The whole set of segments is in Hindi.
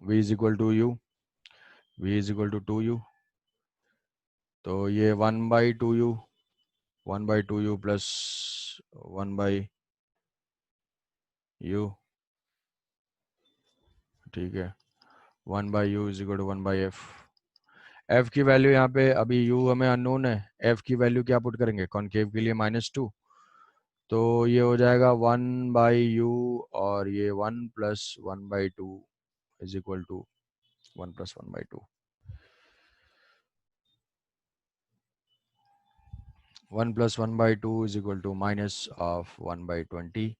v is equal to U, v is equal to 2u, तो ये 1/2u, 1/2u प्लस 1/u, ठीक है, 1/u is equal to 1/f। f की वैल्यू यहाँ पे अभी u हमें अननोन है, f की वैल्यू क्या पुट करेंगे कॉन्केव के लिए -2, तो ये हो जाएगा 1/u और ये 1 + 1/2 is equal to 1 + 1/2, 1 + 1/2 is equal to -1/20,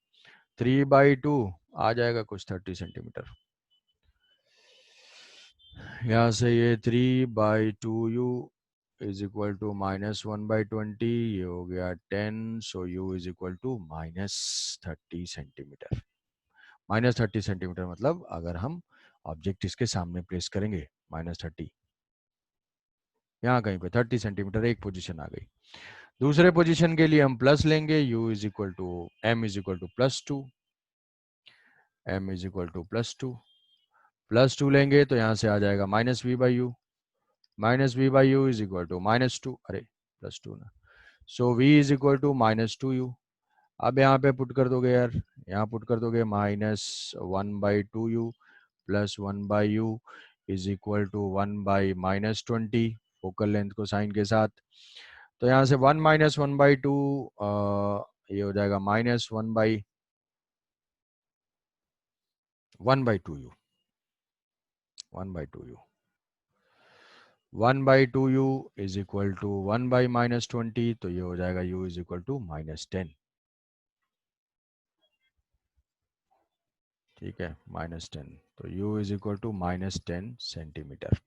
3/2 आ जाएगा कुछ 30 सेंटीमीटर। यहाँ से ये 3/2u इज इक्वल टू -1/20, ये हो गया 10, so u is equal to -30 centimetre. -30 centimetre मतलब अगर हम ऑब्जेक्ट इसके सामने प्लेस करेंगे -30, यहाँ कहीं पे 30 सेंटीमीटर एक पोजीशन आ गई। दूसरे पोजीशन के लिए हम प्लस लेंगे, u is equal to m is equal to +2, m is equal to +2 लेंगे तो यहाँ से आ जाएगा -v/u, -v/u is equal to -2, अरे +2 ना, so v is equal to -2u। अब यहाँ पे पुट कर दोगे यार, यहाँ पुट कर दोगे -1/2u plus 1/u is equal to 1/-20 focal length को साइन के साथ, तो यहाँ से 1 - 1/2 ये हो जाएगा -1/2u, 1/2u 1/2u is equal to 1/-20, तो ये हो जाएगा u इज इक्वल टू -10, ठीक है, -10, तो u is equal to -10 centimetre.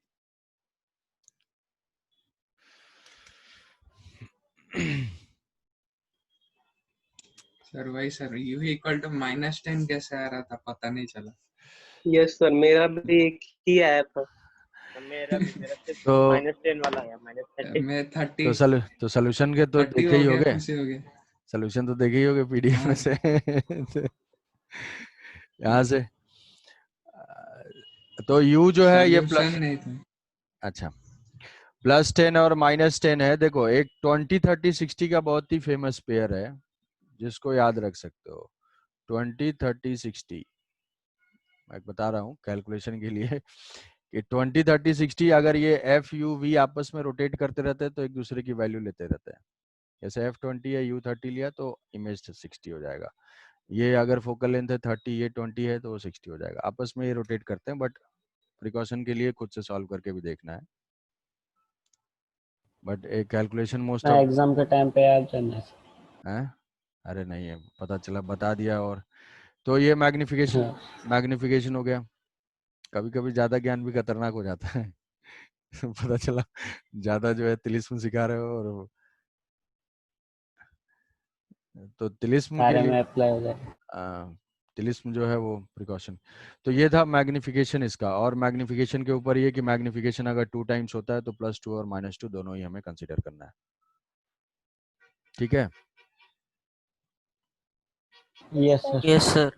Sir वही सर u इक्वल टू -10 कैसे आ रहा था पता नहीं चला। यस सर, मेरा भी एक ही आया था, मेरा सिर्फ तो -10 वाला आया, -30। मैं 30 तो सोल्यूशन के तो 30 देखे ही हो गया, होगे, खुशी हो गया। सोल्यूशन तो देखे ही होगे पीडीएफ में हाँ से यहाँ से तो u जो है ये सॉल्यूशन नहीं था। अच्छा +10 और -10 है। देखो एक 20 30 60 का बहुत ही फेमस पेयर है जिसको याद रख सकते हो, 20 30 60, मैं बता रहा हूँ कैलकुलेशन के लिए कि 20 30 60 अगर ये f u v आपस में रोटेट करते रहते हैं तो एक दूसरे की वैल्यू लेते रहते हैं, जैसे f20 है u30 लिया तो इमेज 60 हो जाएगा, ये अगर फोकल लेंथ है 30 ये 20 है तो वो 60 हो जाएगा, आपस में ये रोटेट करते हैं, बट प्रिकॉशन के लिए खुद से सॉल्व करके भी देखना है, बट एक कैलकुलेशन मोस्ट ऑफ एग्जाम के टाइम पे याद रहना है, अरे नहीं है पता चला बता दिया। और तो ये मैग्निफिकेशन हो गया, कभी कभी ज्यादा ज्ञान भी खतरनाक हो जाता है पता चला ज्यादा जो है तिलिस्म सिखा रहे हो, और तो तिलिस्म के सारे लिए में अप्लाई हो जाएगा। तिलिस्म जो है वो प्रिकॉशन। तो ये था मैग्निफिकेशन इसका, और मैग्निफिकेशन के ऊपर ये कि मैग्निफिकेशन अगर 2 टाइम्स होता है तो +2 और -2 दोनों ही हमें कंसीडर करना है, ठीक है। Yes sir.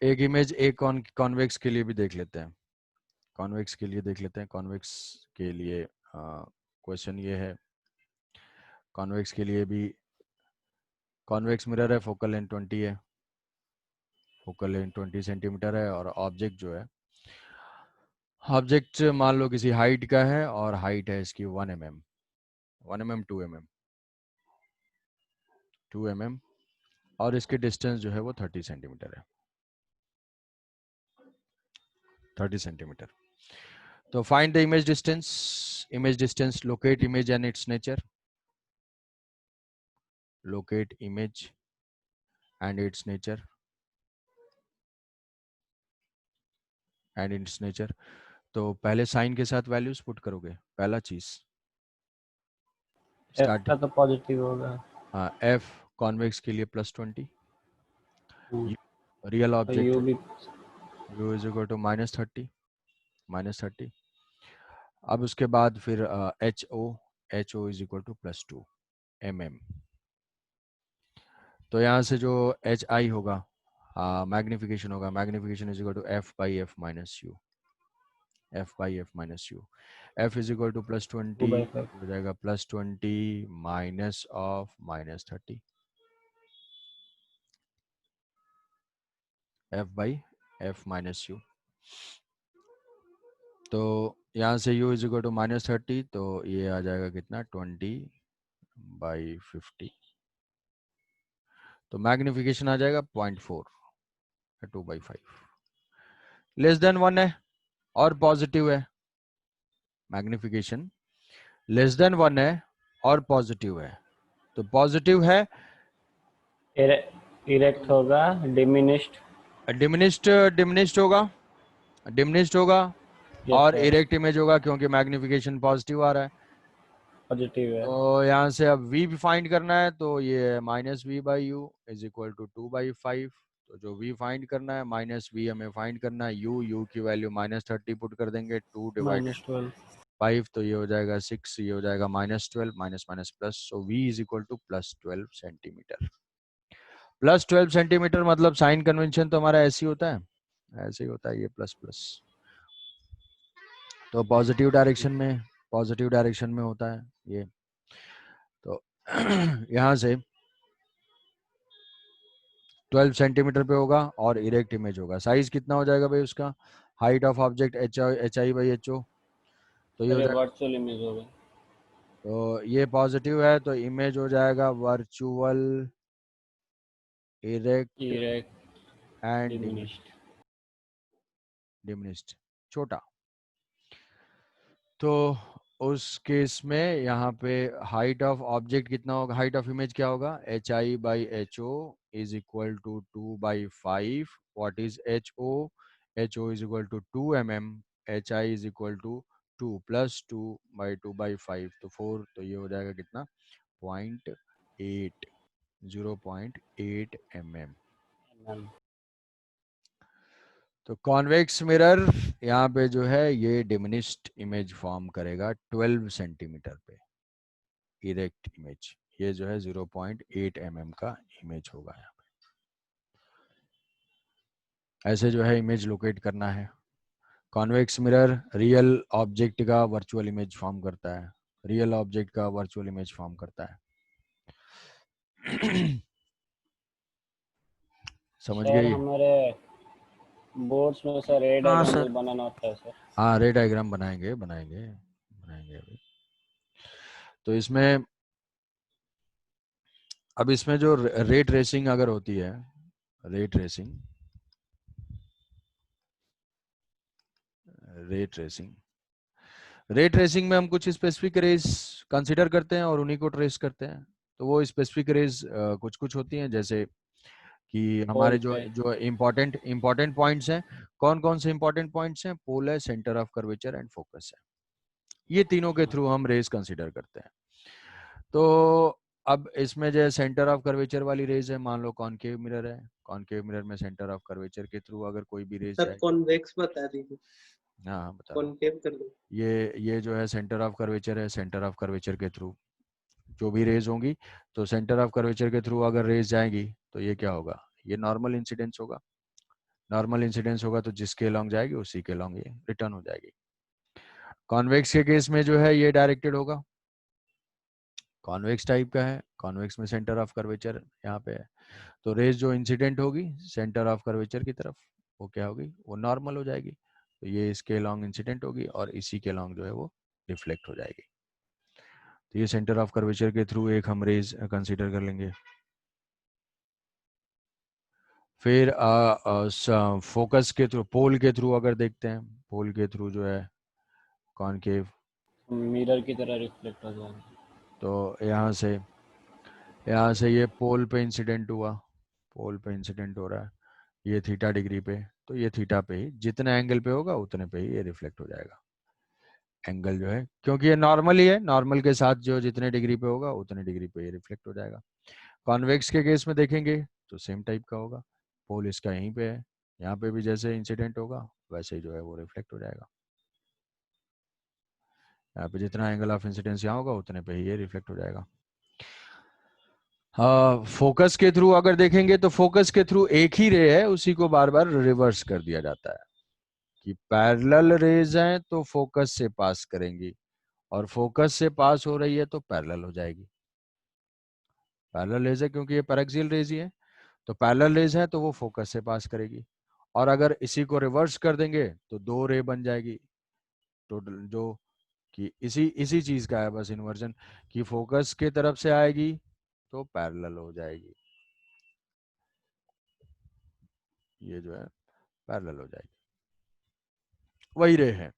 एक इमेज एक कॉन्वेक्स के लिए भी देख लेते हैं, कॉन्वेक्स के लिए देख लेते हैं। कॉन्वेक्स के लिए क्वेश्चन ये है, कॉन्वेक्स के लिए भी कॉन्वेक्स मिरर है, फोकल लेंथ 20 है, फोकल लेंथ 20 सेंटीमीटर है, और ऑब्जेक्ट जो है ऑब्जेक्ट मान लो किसी हाइट का है और हाइट है इसकी 1 mm 2 mm और इसकी डिस्टेंस जो है वो 30 सेंटीमीटर है, 30 सेंटीमीटर। तो find the image distance, locate image and it's nature, locate image and it's nature तो पहले साइन के साथ वैल्यूज पुट करोगे, पहला चीज एफ स्टार्ट, का तो पॉजिटिव होगा। एफ कॉन्वेक्स के लिए +20, रियल तो ऑब्जेक्ट यू है भी u इज इक्वल टू -30, अब उसके बाद फिर H O is equal to +2 mm, तो यहाँ से जो एच आई होगा मैग्निफिकेशन होगा, magnification is equal to f/f - u, F by F minus U, F is equal to plus 20 2/5 हो जाएगा प्लस 20 minus of minus 30, F by F minus U. तो यहाँ से u is equal to minus 30, तो ये आ जाएगा कितना 20/50, तो मैग्निफिकेशन आ जाएगा 0.4 2/5, लेस देन 1 है और पॉजिटिव है, मैग्निफिकेशन लेस देन 1 है और पॉजिटिव है, तो पॉजिटिव है इरेक्ट होगा, डिमिनिश्ड डिमिनिश्ड होगा और इरेक्ट इमेज होगा क्योंकि मैग्निफिकेशन पॉजिटिव आ रहा है। पॉजिटिव है। तो यहाँ से अब v भी फाइंड करना है, तो ये minus V by U is equal to 2/5, तो जो v फाइंड करना है माइनस v हमें फाइंड करना है, u की वैल्यू माइनस 30 पुट कर देंगे, 2 डिवाइडेड -12 5, तो ये हो जाएगा 6, ये हो जाएगा minus 12 minus minus plus, so v is equal to plus 12 centimetre. Plus 12 centimetre मतलब साइन कन्वेंशन तो हमारा ऐसे ही होता है, ऐसे ही होता है, ये प्लस प्लस, तो पॉजिटिव डायरेक्शन में होता है ये। तो यहाँ से 12 सेंटीमीटर पे होगा और इरेक्ट इमेज होगा। साइज कितना हो जाएगा भाई उसका, हाइट ऑफ ऑब्जेक्ट HI/HO, तो ये हो जाएगा, वर्चुअल इमेज होगा। तो ये पॉजिटिव है तो इमेज हो जाएगा वर्चुअल, इरेक्ट एंड डिमिनिश्ड, छोटा। तो उस केस में यहाँ पे हाइट ऑफ ऑब्जेक्ट कितना होगा, हाइट ऑफ इमेज क्या होगा, HI/HO is equal to 2/5, what is HO is equal to 2 mm, HI is equal to 2 plus 2/5, तो 4, तो ये हो जाएगा कितना 0.8 mm। तो कॉन्वेक्स मिरर यहाँ पे जो है ये डिमिनिश्ड इमेज फॉर्म करेगा 12 सेंटीमीटर पे, इरेक्ट इमेज ये जो है 0.8 mm का इमेज होगा यहाँ पे। ऐसे जो है इमेज लोकेट करना है। कॉन्वेक्स मिरर रियल ऑब्जेक्ट का वर्चुअल इमेज फॉर्म करता है, समझ सर गए ये? हमारे बोर्ड्स में सर रे डायग्राम बनाना होता है सर। हाँ रे डायग्राम बनाएंगे अभी। तो इसमें अब इसमें जो रे ट्रेसिंग अगर होती है, रे ट्रेसिंग में हम कुछ स्पेसिफिक रेज कंसीडर करते हैं और उन्हीं को ट्रेस करते हैं। तो वो स्पेसिफिक रेज कुछ होती हैं, जैसे कि हमारे जो इम्पोर्टेंट पॉइंट्स हैं, कौन से इम्पोर्टेंट पॉइंट्स हैं, पोल है, centre of curvature and focus है, ये तीनों के थ्रू हम रेज कंसीडर करते हैं। तो अब इसमें जो सेंटर ऑफ कर्वेचर वाली रेज है, मान लो कॉनकेव मिरर है, कॉनकेव मिरर में सेंटर ऑफ कर्वेचर के थ्रू अगर कोई भी रेज सर कॉन्वेक्स बता दीजिए। हाँ बता, कॉनकेव कर लो। ये जो है सेंटर ऑफ कर्वेचर है, सेंटर ऑफ कर्वेचर के थ्रू जो भी रेज होंगी, तो सेंटर ऑफ कर्वेचर के थ्रू अगर रेज जाएंगी तो ये क्या होगा, ये नॉर्मल इंसिडेंस होगा, तो जिसके लॉन्ग जाएगी उसी के लॉन्ग ये रिटर्न हो जाएगी। कॉन्वेक्स के केस में जो है ये डायरेक्टेड होगा, कॉन्वेक्स टाइप का है, कॉन्वेक्स में सेंटर ऑफ कर्वेचर यहाँ पे है, तो रेज जो इंसिडेंट होगी सेंटर ऑफ कर्वेचर की तरफ, वो क्या होगी, वो नॉर्मल हो जाएगी, तो ये इसके लॉन्ग इंसिडेंट होगी और इसी के लॉन्ग जो है वो रिफ्लेक्ट हो जाएगी। तो ये सेंटर ऑफ कर्वेचर के थ्रू एक हम रेज कंसीडर कर लेंगे। फिर फोकस के थ्रू, पोल के थ्रू अगर देखते हैं, पोल के थ्रू जो है कॉनकेव मिरर की तरह रिफ्लेक्ट हो जाएगा, तो यहाँ से ये पोल पे इंसिडेंट हो रहा है, ये थीटा डिग्री पे, तो ये थीटा पे ही जितने एंगल पे होगा उतने पे ही ये रिफ्लेक्ट हो जाएगा एंगल जो है, क्योंकि ये नॉर्मल ही है, नॉर्मल के साथ जो जितने डिग्री पे होगा उतने डिग्री पे ये रिफ्लेक्ट हो जाएगा। कॉन्वेक्स के केस में देखेंगे तो सेम टाइप का होगा, पोल इसका यहीं पे है, यहाँ पे भी जैसे इंसिडेंट होगा वैसे ही जो है वो रिफ्लेक्ट हो जाएगा, यहाँ पे जितना एंगल ऑफ इंसिडेंस यहाँ होगा उतने पे ही ये रिफ्लेक्ट हो जाएगा। फोकस के थ्रू अगर देखेंगे तो फोकस के थ्रू एक ही रे है, उसी को बार बार रिवर्स कर दिया जाता है, कि पैरेलल रेज हैं तो फोकस से पास करेंगी, और फोकस से पास हो रही है तो पैरेलल हो जाएगी। पैरेलल रेज है क्योंकि ये पैरेक्सियल रेज ही है, तो पैरेलल रेज है तो वो फोकस से पास करेगी। और अगर इसी को रिवर्स कर देंगे तो दो रे बन जाएगी टोटल, जो कि इसी इसी चीज का है बस इन्वर्जन, कि फोकस की तरफ से आएगी तो पैरेलल हो जाएगी, ये जो है पैरेलल हो जाएगी, वही रे है।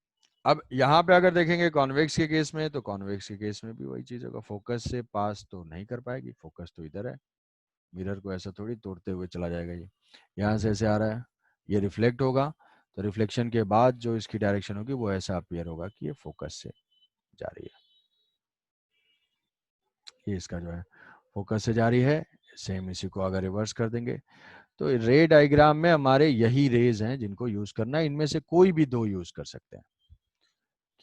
अब यहाँ पे अगर देखेंगे कॉन्वेक्स के केस में, तो कॉन्वेक्स के केस में भी वही चीज होगा, फोकस से पास तो नहीं कर पाएगी, फोकस तो इधर है, मिरर को ऐसा थोड़ी तोड़ते हुए चला जाएगा, ये यहाँ से ऐसे आ रहा है, ये रिफ्लेक्ट होगा, तो रिफ्लेक्शन के बाद जो इसकी डायरेक्शन होगी वो ऐसा अपीयर होगा कि ये फोकस से जा रही है, ये इसका जो है फोकस से जा रही है। सेम इसी को अगर रिवर्स कर देंगे तो रे डायग्राम में हमारे यही रेज हैं जिनको यूज करना है, इनमें से कोई भी दो यूज कर सकते हैं।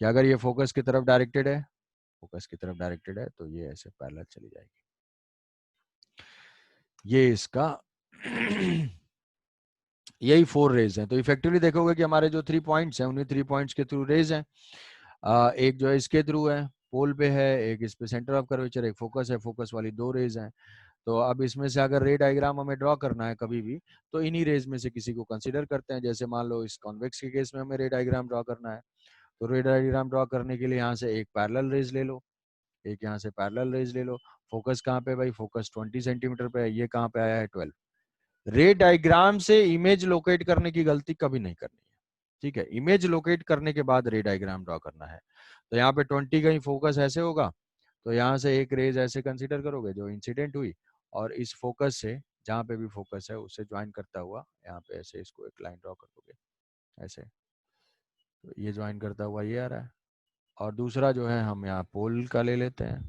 कि अगर ये फोकस की तरफ डायरेक्टेड है, फोकस की तरफ डायरेक्टेड है तो ये ऐसे पैरेलल चली जाएगी, ये इसका यही 4 रेज हैं। तो इफेक्टिवली देखोगे कि हमारे जो 3 पॉइंट्स हैं उन्हीं 3 पॉइंट्स के थ्रू रेज हैं। एक जो है इसके थ्रू है, पोल पे है, एक इस पे सेंटर ऑफ कर्वेचर, एक फोकस है, फोकस वाली 2 रेज हैं। तो अब इसमें से अगर रे डायग्राम हमें ड्रॉ करना है कभी भी, तो इन्हीं रेज में से किसी को कंसीडर करते हैं। जैसे मान लो इस कॉन्वेक्स के केस में हमें रे डायग्राम ड्रॉ करना है, तो रे डायग्राम ड्रॉ करने के लिए यहाँ से एक पैरेलल रेज ले लो, एक यहाँ से पैरेलल रेज ले लो। फोकस कहाँ पे भाई, फोकस 20 सेंटीमीटर पे है, ये कहाँ पे आया है 12। रे डायग्राम से इमेज लोकेट करने की गलती कभी नहीं करनी है, ठीक है। इमेज लोकेट करने के बाद रे डायग्राम ड्रॉ करना है। तो यहाँ पे 20 कहीं फोकस ऐसे होगा, तो यहाँ से एक रेज ऐसे कंसीडर करोगे जो इंसिडेंट हुई, और इस फोकस से जहाँ पे भी फोकस है उससे ज्वाइन करता हुआ यहाँ पे ऐसे इसको एक लाइन ड्रॉ कर दोगे ऐसे, तो ये ज्वाइन करता हुआ ये आ रहा है। और दूसरा जो है हम यहाँ पोल का ले लेते हैं,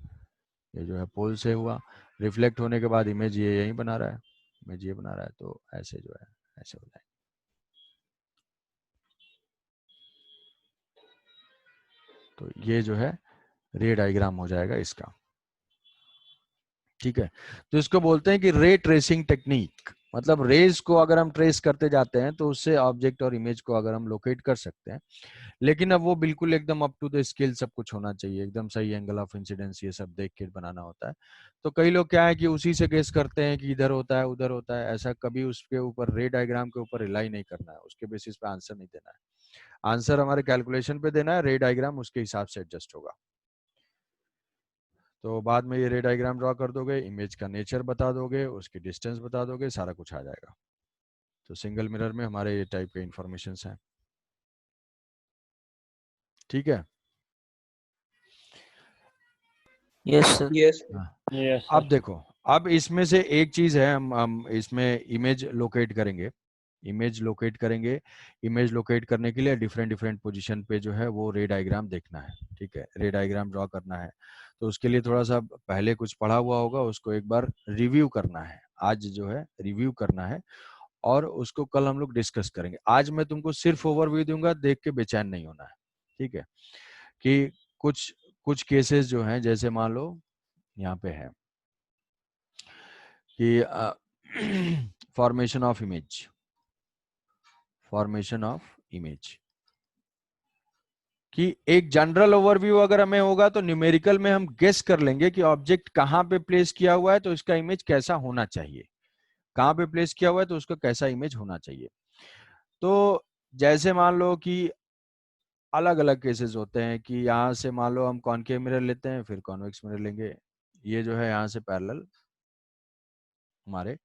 ये जो है पोल से हुआ, रिफ्लेक्ट होने के बाद इमेज ये यही बना रहा है, इमेज ये बना रहा है, तो ऐसे जो है ऐसे हो जाएगा। तो ये जो है रे डायग्राम हो जाएगा इसका, ठीक है। तो इसको बोलते हैं कि रे ट्रेसिंग टेक्निक, मतलब रेज को अगर हम ट्रेस करते जाते हैं तो उससे ऑब्जेक्ट और इमेज को अगर हम लोकेट कर सकते हैं, लेकिन अब वो बिल्कुल एकदम अप टू द स्केल सब कुछ होना चाहिए, एकदम सही एंगल ऑफ इंसिडेंस ये सब देख के बनाना होता है। तो कई लोग क्या है कि उसी से गेस करते हैं कि इधर होता है उधर होता है, ऐसा कभी उसके ऊपर रे डायग्राम के ऊपर रिलाई नहीं करना है, उसके बेसिस पे आंसर नहीं देना है। आंसर हमारे कैलकुलेशन पे देना है, रे डायग्राम उसके हिसाब से एडजस्ट होगा। तो बाद में ये रे डायग्राम ड्रॉ कर दोगे, इमेज का नेचर बता दोगे, उसकी डिस्टेंस बता दोगे, सारा कुछ आ जाएगा। तो सिंगल मिरर में हमारे ये टाइप के इंफॉर्मेशन हैं, ठीक है। Yes sir. यस यस अब देखो, अब इसमें से एक चीज है, हम इसमें इमेज लोकेट करेंगे, इमेज लोकेट करेंगे। इमेज लोकेट करने के लिए डिफरेंट डिफरेंट पोजीशन पे जो है वो रे डायग्राम देखना है, ठीक है, रे डायग्राम ड्रॉ करना है। तो उसके लिए थोड़ा सा पहले कुछ पढ़ा हुआ होगा, उसको एक बार रिव्यू करना है, आज जो है रिव्यू करना है, और उसको कल हम लोग डिस्कस करेंगे। आज मैं तुमको सिर्फ ओवरव्यू दूंगा, देख के बेचैन नहीं होना है, ठीक है। कि कुछ कुछ केसेस जो हैं, जैसे मान लो यहाँ पे है कि formation of image, formation of image कि एक जनरल ओवरव्यू अगर हमें होगा तो न्यूमेरिकल में हम गेस कर लेंगे कि ऑब्जेक्ट कहाँ पे प्लेस किया हुआ है तो इसका इमेज कैसा होना चाहिए, कहाँ पे प्लेस किया हुआ है तो उसका कैसा इमेज होना चाहिए। तो जैसे मान लो कि अलग अलग केसेस होते हैं कि यहाँ से मान लो हम कॉनकेव मिरर लेते हैं, फिर कॉन्वेक्स मिरर लेंगे, ये जो है यहाँ से पैरेलल हमारे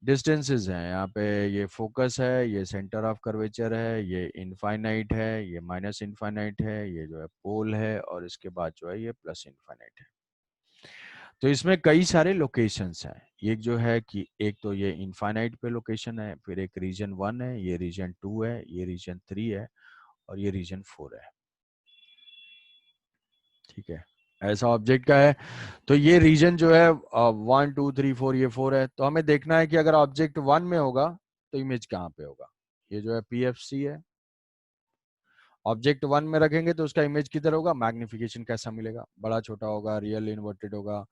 डिस्टेंसेस हैं, यहाँ पे ये फोकस है, ये सेंटर ऑफ कर्वेचर है, ये इनफाइनाइट है, ये माइनस इनफाइनाइट है, ये जो है पोल है, और इसके बाद जो है ये प्लस इनफाइनाइट है। तो इसमें कई सारे लोकेशंस हैं, एक जो है कि एक तो ये इनफाइनाइट पे लोकेशन है, फिर एक रीजन 1 है, ये रीजन 2 है, ये रीजन 3 है, और ये रीजन 4 है, ठीक है। ऐसा ऑब्जेक्ट का है। तो ये रीजन जो है 1 2 3 4, ये 4 है। तो हमें देखना है कि अगर ऑब्जेक्ट 1 में होगा तो इमेज कहाँ पे होगा, ये जो है PFC है। ऑब्जेक्ट 1 में रखेंगे तो उसका इमेज किधर होगा, मैग्निफिकेशन कैसा मिलेगा, बड़ा छोटा होगा, रियल इन्वर्टेड होगा,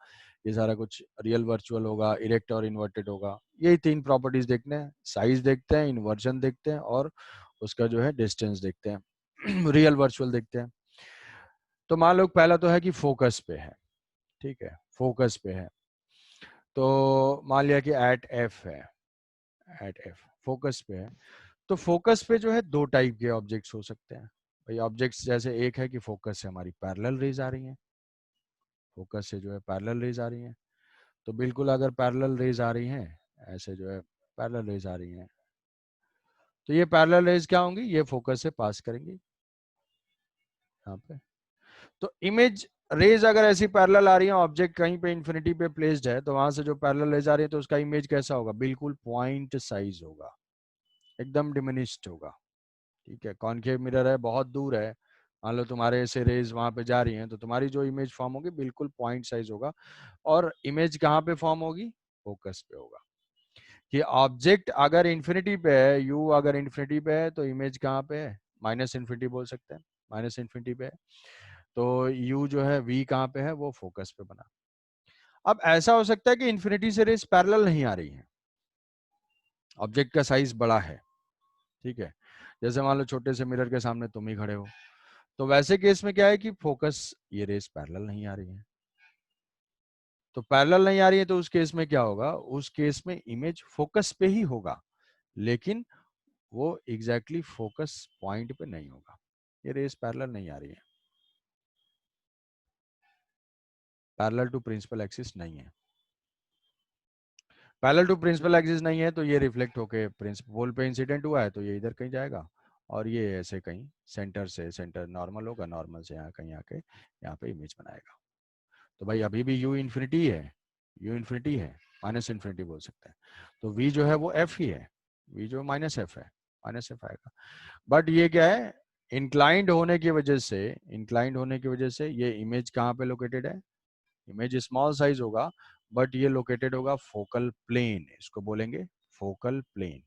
ये सारा कुछ रियल वर्चुअल होगा, इरेक्ट और इन्वर्टेड होगा। यही 3 प्रॉपर्टीज देखने हैं, साइज देखते हैं, इन्वर्जन देखते हैं, और उसका जो है डिस्टेंस देखते हैं, रियल वर्चुअल देखते हैं। तो मान लो पहला तो है कि फोकस पे है, ठीक है, फोकस पे है। तो मान लिया कि एट एफ है, एट एफ फोकस पे है। तो फोकस पे जो है दो टाइप के ऑब्जेक्ट्स हो सकते हैं भाई। ऑब्जेक्ट्स जैसे एक है कि फोकस से हमारी पैरेलल रेज आ रही हैं, फोकस से जो है पैरेलल रेज आ रही हैं। तो बिल्कुल अगर पैरेलल रेज आ रही हैं, ऐसे जो है पैरेलल रेज आ रही हैं, तो ये पैरेलल रेज क्या होंगी, ये फोकस से पास करेंगी यहाँ पे। तो इमेज रेज अगर ऐसी पैरेलल आ रही है, ऑब्जेक्ट कहीं पे इंफिनिटी पे प्लेस्ड है, तो वहां से जो पैरेलल रेज आ रही है तो उसका इमेज कैसा होगा, बिल्कुल पॉइंट साइज होगा, एकदम डिमिनिश्ड होगा, ठीक है। कॉनकेव मिरर है, बहुत दूर है, मान लो तुम्हारे ऐसे रेज वहां पे जा रही हैं, तो तुम्हारी जो इमेज फॉर्म होगी बिल्कुल पॉइंट साइज होगा। और इमेज कहाँ पे फॉर्म होगी, फोकस पे होगा। कि ऑब्जेक्ट अगर इंफिनिटी पे है, यू अगर इंफिनिटी पे है, तो इमेज कहाँ पे है, माइनस इंफिनिटी बोल सकते हैं, माइनस इंफिनिटी पे है। तो यू जो है वी कहाँ पे है, वो फोकस पे बना। अब ऐसा हो सकता है कि इंफिनिटी से रेस पैरेलल नहीं आ रही है, ऑब्जेक्ट का साइज बड़ा है, ठीक है। जैसे मान लो छोटे से मिरर के सामने तुम ही खड़े हो, तो वैसे केस में क्या है कि फोकस ये रेस पैरेलल नहीं आ रही है। तो पैरेलल नहीं आ रही है तो उस केस में क्या होगा, उस केस में इमेज फोकस पे ही होगा, लेकिन वो एग्जैक्टली फोकस पॉइंट पे नहीं होगा, ये रेस पैरेलल नहीं आ रही है, पैरेलल टू प्रिंसिपल एक्सिस नहीं है। पैरेलल टू प्रिंसिपल एक्सिस नहीं है तो ये रिफ्लेक्ट होके प्रिंसिपल पे इंसिडेंट हुआ है, तो ये इधर कहीं जाएगा, और ये ऐसे कहीं सेंटर से, सेंटर नॉर्मल होगा, नॉर्मल से यहाँ कहीं आके यहाँ पे इमेज बनाएगा। तो भाई अभी भी यू इन्फिनिटी है, यू इन्फिनिटी है, माइनस इन्फिनिटी बोल सकते हैं। तो वी जो है वो एफ ही है, वी जो माइनस एफ है, माइनस एफ आएगा। बट ये क्या है, इंक्लाइंड होने की वजह से, इंक्लाइंड होने की वजह से ये इमेज कहाँ पे लोकेटेड है, इमेज स्मॉल साइज होगा, बट ये लोकेटेड होगा फोकल प्लेन, इसको बोलेंगे focal plane.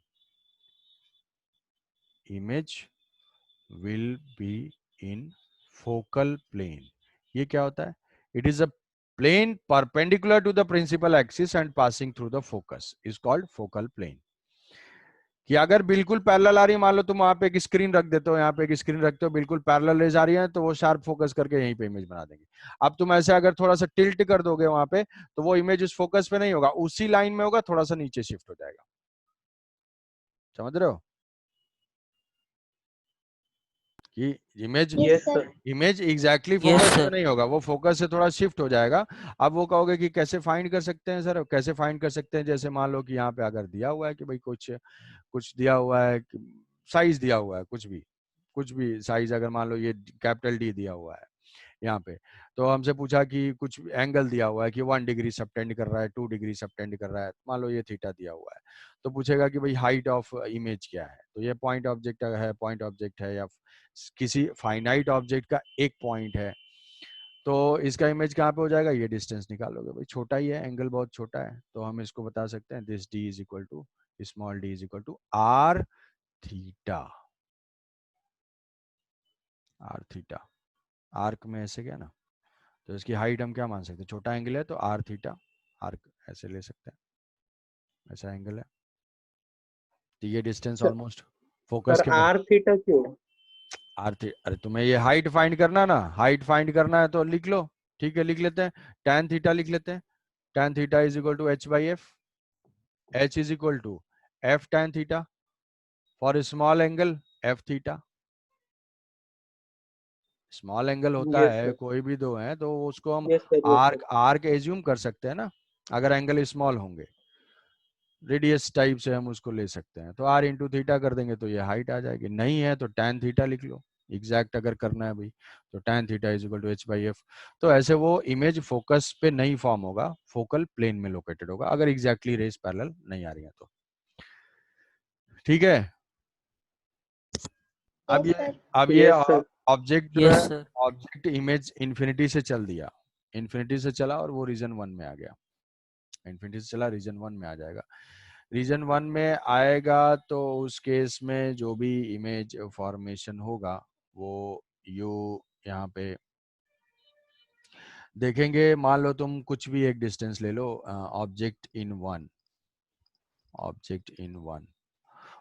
Image will be in focal plane. ये क्या होता है, it is a plane perpendicular to the principal axis and passing through the focus is called focal plane। कि अगर बिल्कुल पैरेलल आ रही है, मान लो तुम वहां पे एक स्क्रीन रख देते हो, यहाँ पे एक स्क्रीन रखते हो, बिल्कुल पैरेलल रेज आ रही है, तो वो शार्प फोकस करके यहीं पे इमेज बना देंगे। अब तुम ऐसे अगर थोड़ा सा टिल्ट कर दोगे वहां पे, तो वो इमेज उस फोकस पे नहीं होगा, उसी लाइन में होगा, थोड़ा सा नीचे शिफ्ट हो जाएगा। समझ रहे हो कि image, yes sir. Image exactly Yes, focus पे sir. नहीं होगा, वो फोकस से थोड़ा शिफ्ट हो जाएगा। अब वो कहोगे कि कैसे फाइंड कर सकते हैं सर, कैसे फाइंड कर सकते हैं, जैसे मान लो कि यहाँ पे अगर दिया हुआ है कि भाई कुछ कुछ दिया हुआ है, साइज दिया हुआ है, कुछ भी साइज, अगर मान लो ये कैपिटल डी दिया हुआ है यहाँ पे, तो हमसे पूछा कि कुछ एंगल दिया हुआ है कि 1 डिग्री सबटेंड कर रहा है, 2 डिग्री सबटेंड कर रहा है, मान लो ये थीटा दिया हुआ है, तो पूछेगा कि भाई हाइट ऑफ इमेज क्या है, तो ये पॉइंट ऑब्जेक्ट है, पॉइंट ऑब्जेक्ट है, या किसी फाइनाइट ऑब्जेक्ट का एक पॉइंट है, तो इसका इमेज कहाँ पे हो जाएगा, ये डिस्टेंस निकालोगे, भाई छोटा ही है, एंगल बहुत छोटा है, तो हम इसको बता सकते हैं this D is equal to, small D is equal to R theta, R theta, arc में ऐसे क्या ना, तो इसकी हाइट हम क्या मान सकते हैं, छोटा एंगल है तो आर थीटा, आर्क ऐसे ले सकते हैं, ऐसा एंगल है, तो ये डिस्टेंस सर ऑलमोस्ट फोकस के आर थीटा क्यों? आर थी, अरे तुम्हें ये हाइट फाइंड करना ना, हाइट फाइंड करना है तो लिख लो, ठीक है, लिख लेते हैं, tan थीटा लिख लेते हैं, tan theta is equal to H by F, H is equal to F tan theta, for small angle F theta, small angle होता यस है सर, कोई भी दो है तो उसको हम yes sir, yes arc, sir. Arc assume कर सकते हैं ना, अगर एंगल स्मॉल होंगे, रेडियस टाइप से हम उसको ले सकते हैं, तो आर इंटू थीटा कर देंगे तो ये हाइट आ जाएगी, नहीं है तो tan थीटा लिख लो, एग्जैक्ट अगर करना है भाई, तो tan theta is equal to H by F. तो ऐसे वो इमेज फोकस पे नहीं फॉर्म होगा, फोकल प्लेन में लोकेटेड होगा, अगर एग्जैक्टली रेस पैरेलल नहीं आ रही है तो, ठीक है। अब यस ये, सर। अब ये यस सर। ऑब्जेक्ट जो Yes, है, sir. ऑब्जेक्ट इमेज इन्फिनिटी से चल दिया, इन्फिनिटी से चला और वो रीजन 1 में आ गया, इन्फिनिटी से चला रीजन 1 में आ जाएगा, रीजन 1 में आएगा, तो उस केस में जो भी इमेज फॉर्मेशन होगा वो यू यहाँ पे देखेंगे, मान लो तुम कुछ भी एक डिस्टेंस ले लो, object in 1, object in 1,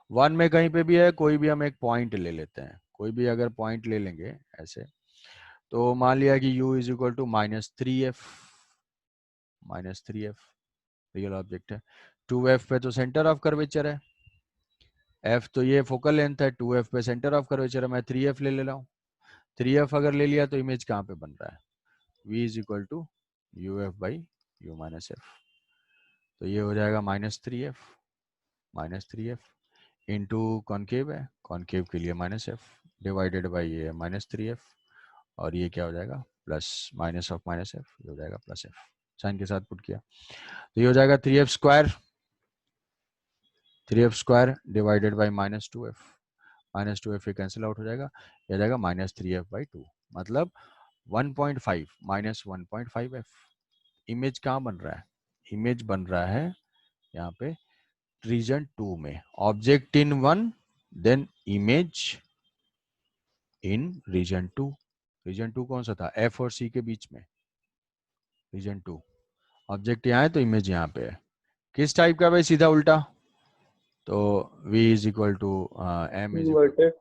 one में कहीं पे भी है, कोई भी हम एक पॉइंट ले लेते हैं, कोई भी अगर पॉइंट ले लेंगे ऐसे, तो मान लिया कि u is equal to -3f, -3f real object है। 2f पे तो सेंटर ऑफ कर्वेचर है, f तो ये फोकल लेंथ है, 2f पे सेंटर ऑफ कर्वेचर है, मैं 3f ले रहा हूँ। 3f अगर ले लिया तो इमेज कहाँ पे बन रहा है, v is equal to uf by u minus F, तो ये हो जाएगा -3f इंटू कॉन्केव है, कॉन्केव के लिए -f डिवाइडेड बाई ये -3f, और ये क्या हो जाएगा प्लस माइनस ऑफ -f, ये हो जाएगा +f, साइन के साथ पुट किया तो ये हो जाएगा 3f square, 3f square divided by -2f, -2f ये कैंसिल आउट हो जाएगा, ये आ जाएगा -3f/2, मतलब 1.5 -1.5f। इमेज कहाँ बन रहा है, इमेज बन रहा है यहाँ पे रीजन 2 में, object in 1 then image in region 2। Region 2 कौन सा था, f और c के बीच में, रीजन 2, ऑब्जेक्ट यहाँ है तो इमेज यहाँ पे है। किस टाइप का भाई, सीधा उल्टा, तो v is equal to m is equal inverted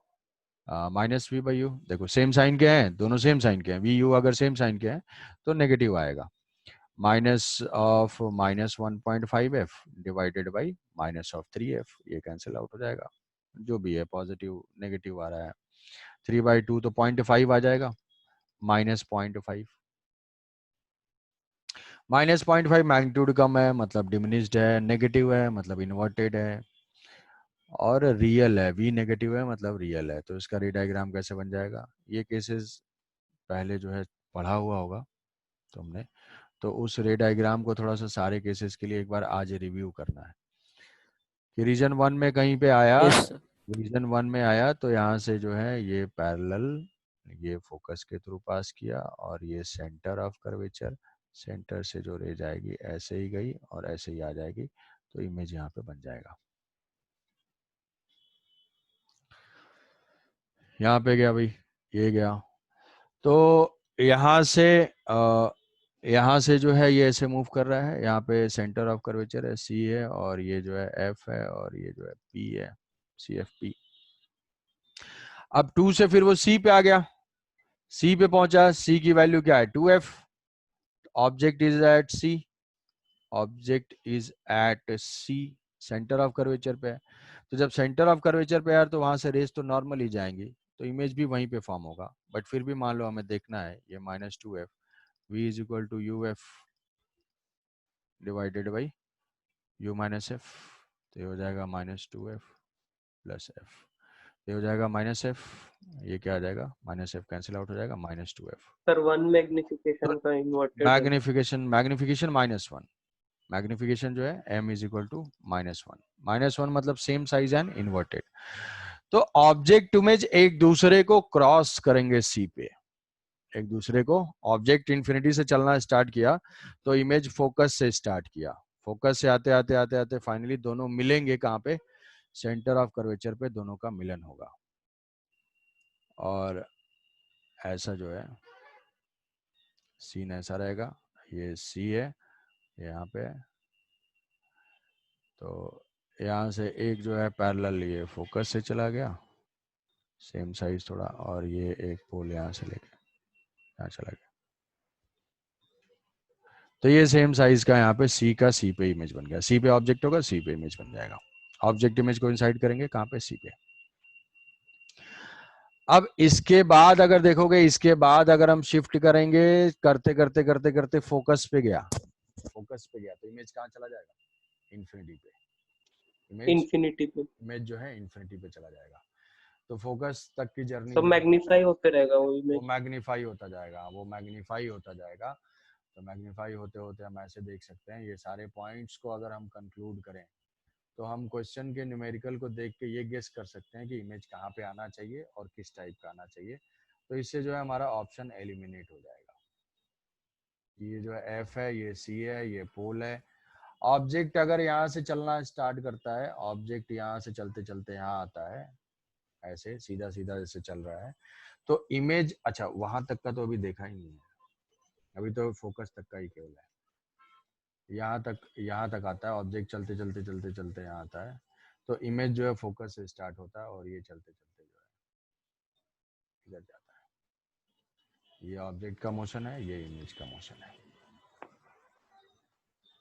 -v/u, देखो सेम साइन के हैं, दोनों सेम साइन के हैं, v u अगर सेम साइन के हैं तो नेगेटिव आएगा, -1.5f डिवाइडेड बाई -3f, ये कैंसिल आउट हो जाएगा, जो भी है पॉजिटिव नेगेटिव आ रहा है, 3/2 तो 0.5 आ जाएगा, -0.5, -0.5 मैग्नीट्यूड कम है मतलब डिमिनिश्ड है, नेगेटिव है मतलब इन्वर्टेड है, और रियल है, वी नेगेटिव है मतलब रियल है, तो इसका रे डायग्राम कैसे बन जाएगा, ये केसेस पहले जो है पढ़ा हुआ होगा तुमने, तो उस रे डायग्राम को थोड़ा सा सारे केसेस के लिए एक बार आज रिव्यू करना है कि रीजन 1 में कहीं पे आया, Yes, sir. रीजन 1 में आया तो यहाँ से जो है ये पैरेलल, ये फोकस के थ्रू पास किया, और ये सेंटर ऑफ कर्वेचर, सेंटर से जो रे जाएगी ऐसे ही गई और ऐसे ही आ जाएगी, तो इमेज यहाँ पे बन जाएगा। यहाँ पे गया भाई, ये गया, तो यहाँ से जो है ये ऐसे मूव कर रहा है, यहाँ पे सेंटर ऑफ कर्वेचर है सी है, और ये जो है एफ है, और ये जो है पी है, सी एफ पी। अब 2 से फिर वो सी पे आ गया, सी पे पहुंचा, सी की वैल्यू क्या है 2f, object is at C, object is at C, centre of curvature पे है, तो जब सेंटर ऑफ कर्वेचर पे है तो वहां से रेस तो नॉर्मल ही जाएंगी, तो इमेज भी वहीं पे फॉर्म होगा, बट फिर भी मान लो हमें देखना है ये -2f, v is equal to uf divided by u minus F, तो ये हो जाएगा -2f प्लस f, ये हो जाएगा -f, ये क्या आ जाएगा -f कैंसिल आउट हो जाएगा, -2f, सर 1 मैग्निफिकेशन का इन्वर्टेड है मैग्निफिकेशन -1, मैग्निफिकेशन जो है m इज इक्वल टू -1 मतलब सेम साइज एंड इन्वर्टेड, तो ऑब्जेक्ट इमेज एक दूसरे को क्रॉस करेंगे सी पे, एक दूसरे को, ऑब्जेक्ट इन्फिनिटी से चलना स्टार्ट किया तो इमेज फोकस से स्टार्ट किया, फोकस से आते आते आते आते फाइनली दोनों मिलेंगे कहाँ पे, सेंटर ऑफ कर्वेचर पे दोनों का मिलन होगा, और ऐसा जो है सीन ऐसा रहेगा, ये सी है यहाँ पे, तो यहाँ से एक जो है पैरेलल ये फोकस से चला गया, सेम साइज थोड़ा, और ये एक पोल यहाँ से लेके यहाँ चला गया, तो ये सेम साइज का यहाँ पे सी का सी पे इमेज बन गया, सी पे ऑब्जेक्ट होगा सी पे इमेज बन जाएगा, ऑब्जेक्ट इमेज को इंसाइड करेंगे कहाँ पे, सी पे। अब इसके बाद अगर देखोगे, इसके बाद अगर हम शिफ्ट करेंगे, करते करते करते करते फोकस पे गया, फोकस पे गया तो इमेज कहाँ चला जाएगा, इन्फिनिटी पे, इन्फिनिटी पे, इमेज जो है इन्फिनिटी पे चला जाएगा, तो फोकस तक की जर्नी तो मैग्नीफाई होते रहेगा वो वो इमेज। मैग्नीफाई होता जाएगा, वो मैग्नीफाई होता जाएगा, तो मैग्नीफाई होते होते हम ऐसे देख सकते हैं, ये सारे पॉइंट्स को अगर हम कंक्लूड करें तो हम क्वेश्चन के न्यूमेरिकल को देख के ये गेस कर सकते हैं कि इमेज कहाँ पे आना चाहिए और किस टाइप का आना चाहिए, तो इससे जो है हमारा ऑप्शन एलिमिनेट हो जाएगा, ये जो है एफ है, ये सी है, ये पोल है, ऑब्जेक्ट अगर यहाँ से चलना स्टार्ट करता है, ऑब्जेक्ट यहाँ से चलते चलते यहाँ आता है, ऐसे सीधा सीधा जैसे चल रहा है, तो इमेज, अच्छा वहां तक का तो अभी देखा ही नहीं है, अभी तो फोकस तक का ही केवल है, यहाँ तक आता है, ऑब्जेक्ट चलते चलते चलते चलते यहाँ आता है, तो इमेज जो है फोकस से स्टार्ट होता है और ये चलते चलते जो है इधर जाता है। ये ऑब्जेक्ट का मोशन है, ये इमेज का मोशन है।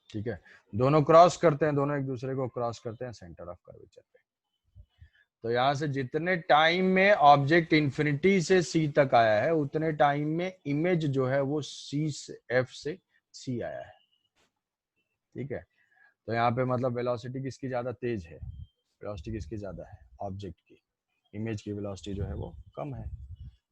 ठीक है, दोनों क्रॉस करते हैं, दोनों एक दूसरे को क्रॉस करते हैं सेंटर ऑफ कर्वेचर पे। तो यहाँ से जितने टाइम में ऑब्जेक्ट इंफिनिटी से सी तक आया है उतने टाइम में इमेज जो है वो सी से एफ से सी आया है। ठीक है, तो यहाँ पे मतलब वेलोसिटी किसकी ज्यादा तेज है, वेलोसिटी किसकी ज्यादा है, ऑब्जेक्ट की। इमेज की वेलोसिटी जो है वो कम है,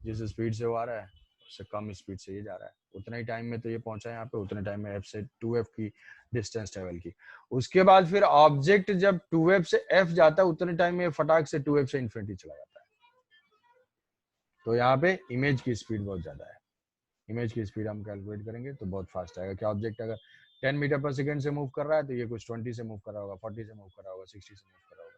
जिस स्पीड से वो आ रहा है उससे कम स्पीड से ये जा रहा है। उतने ही टाइम में तो ये पहुंचा है यहाँ पे, उतने टाइम में एफ से 2f की डिस्टेंस ट्रेवल की। उसके बाद फिर ऑब्जेक्ट जब 2f से f जाता है उतने टाइम में फटाक से 2f से इन्फिनिटी चला जाता है। तो यहाँ पे इमेज की स्पीड बहुत ज्यादा है। इमेज की स्पीड हम कैलकुलेट करेंगे तो बहुत फास्ट आएगा कि ऑब्जेक्ट अगर 10 मीटर पर सेकंड से मूव कर रहा है तो ये कुछ 20 से मूव कर रहा होगा, 40 से मूव कर रहा होगा, 60 से मूव कर रहा होगा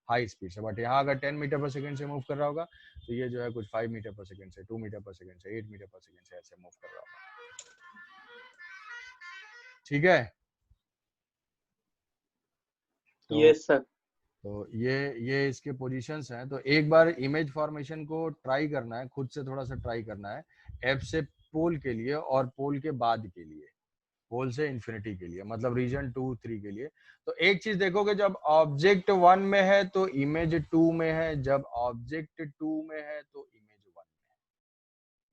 हाई स्पीड से। बट यहाँ अगर 10 मीटर पर सेकंड से मूव कर रहा होगा तो ये जो है कुछ 5 मीटर पर सेकंड से, 2 मीटर पर सेकंड से, 8 मीटर पर सेकंड से ऐसे मूव कर रहा होगा। ठीक है, तो यस सर। तो ये इसके पोजीशंस हैं। तो एक बार इमेज फॉर्मेशन को ट्राई करना है, खुद से थोड़ा सा ट्राई करना है, एफ से पोल के लिए और पोल के बाद के लिए, पोल से इन्फिनिटी के लिए, मतलब रीजन 2 3 के लिए। तो एक चीज देखोगे, जब ऑब्जेक्ट 1 में है तो इमेज 2 में है, जब ऑब्जेक्ट 2 में है तो इमेज 1 में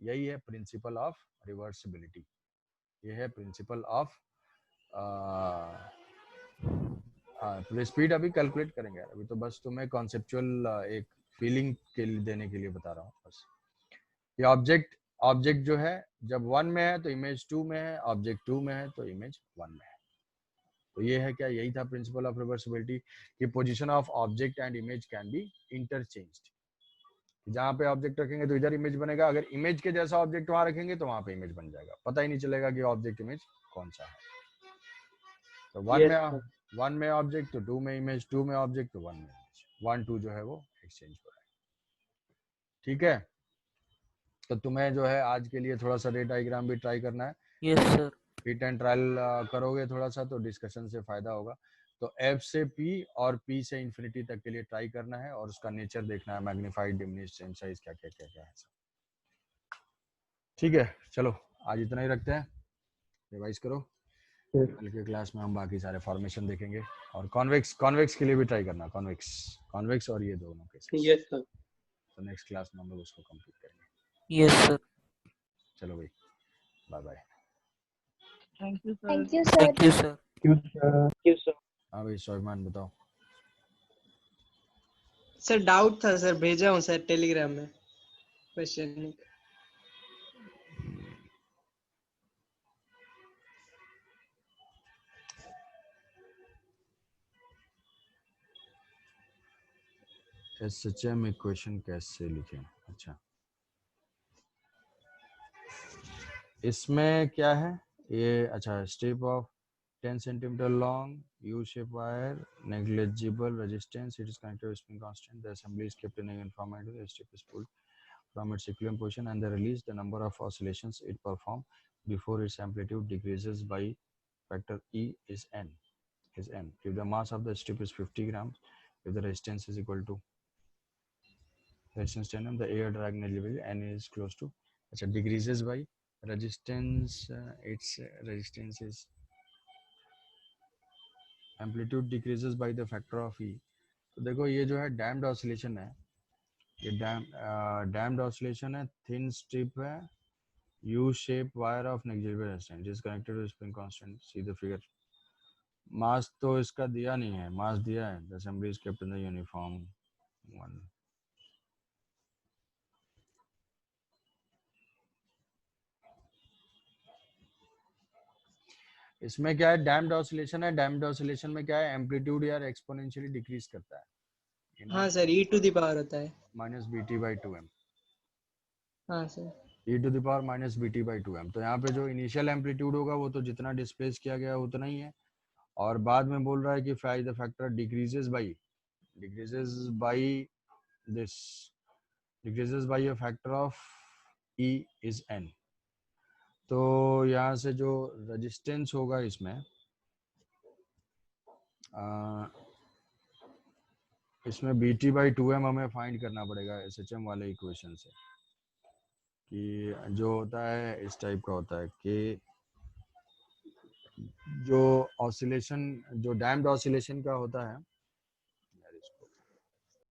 है। यही है प्रिंसिपल ऑफ रिवर्सिबिलिटी, ये है प्रिंसिपल ऑफ तो स्पीड अभी कैलकुलेट करेंगे, अभी तो बस तुम्हें कॉन्सेप्चुअल एक फीलिंग के लिए देने के लिए बता रहा हूँ बस। ये ऑब्जेक्ट जो है जब 1 में है तो इमेज 2 में है, ऑब्जेक्ट 2 में है तो इमेज 1 में है। तो ये है क्या, यही था प्रिंसिपल ऑफ रिवर्सिबिलिटी कि position of object and image can be interchanged. जहाँ पे ऑब्जेक्ट रखेंगे तो इधर इमेज बनेगा, अगर इमेज के जैसा ऑब्जेक्ट वहां रखेंगे तो वहां पे इमेज बन जाएगा, पता ही नहीं चलेगा कि ऑब्जेक्ट इमेज कौन सा है। तो 1 यस में सर। 1 में ऑब्जेक्ट तो 2 में इमेज, 2 में ऑब्जेक्ट तो 1 में इमेज, 1 2 जो है वो एक्सचेंज हो रहा है। ठीक है, तो तुम्हें जो है आज के लिए थोड़ा सा रे डायग्राम भी ट्राई करना है। Yes, sir. Hit and trial करोगे थोड़ा सा तो डिस्कशन से फायदा होगा। तो एफ से पी और पी से इन्फिनिटी तक के लिए ट्राई करना है और उसका नेचर देखना है, मैग्नीफाइड, डिमिनिश्ड, सेम साइज, क्या क्या क्या क्या है सब। ठीक है, चलो आज इतना ही रखते हैं, रिवाइज करो। कल के क्लास में हम बाकी सारे फॉर्मेशन देखेंगे और कॉन्वेक्स के लिए भी ट्राई करना, कॉन्वेक्स और ये दोनों केसेस। Yes sir. तो नेक्स्ट क्लास में हम लोग उसको कंप्लीट करेंगे। Yes, sir. चलो भाई, bye bye. Thank you sir. Thank you, sir. Thank you, sir. Thank you sir. हाँ भाई स्वाभिमान बताओ। सर डाउट था सर, भेजा हूँ सर टेलीग्राम में क्वेश्चन। SHM इक्वेशन कैसे लिखें? अच्छा, इसमें क्या है ये, अच्छा strip of 10 centimetre long you shape wire, negligible resistance, it is connected with spring constant, the assembly is kept in a uniform manner, the strip is pulled from its equilibrium position and the release, the number of oscillations it performs before its amplitude decreases by factor E is n. If the mass of the strip is 50 gram, if the resistance is equal to resistance 10 ohm, the air drag negligible n is close to, अच्छा decreases by resistance, its resistance is amplitude decreases by the factor of E। तो देखो ये जो है डैम्ड ऑसिलेशन है, ये डैम्ड ऑसिलेशन है, थिन स्ट्रिप है, U shape wire of negligible resistance is connected to spring constant, see the figure. Mass तो इसका दिया नहीं है, मास दिया है, the assembly is kept in the uniform one. इसमें क्या है, डैम्ड ऑसिलेशन है, डैम्ड ऑसिलेशन में क्या है, एम्पलीट्यूड यार एक्सपोनेंशियली डिक्रीज करता है, हाँ sir, e to the power होता है। Minus B T by 2m, हाँ sir. e to the power minus B T by 2m। तो यहाँ पे जो इनिशियल एम्पलीट्यूड होगा वो तो जितना डिस्प्लेस किया गया उतना ही है, और बाद में बोल रहा है कि the factor decreases by a factor of e is n। तो यहाँ से जो रेजिस्टेंस होगा इसमें इसमें BT/2M हमें फाइंड करना पड़ेगा SHM वाले इक्वेशन से, कि जो होता है इस टाइप का होता है कि जो ऑसिलेशन, जो डैम्ड ऑसिलेशन का होता है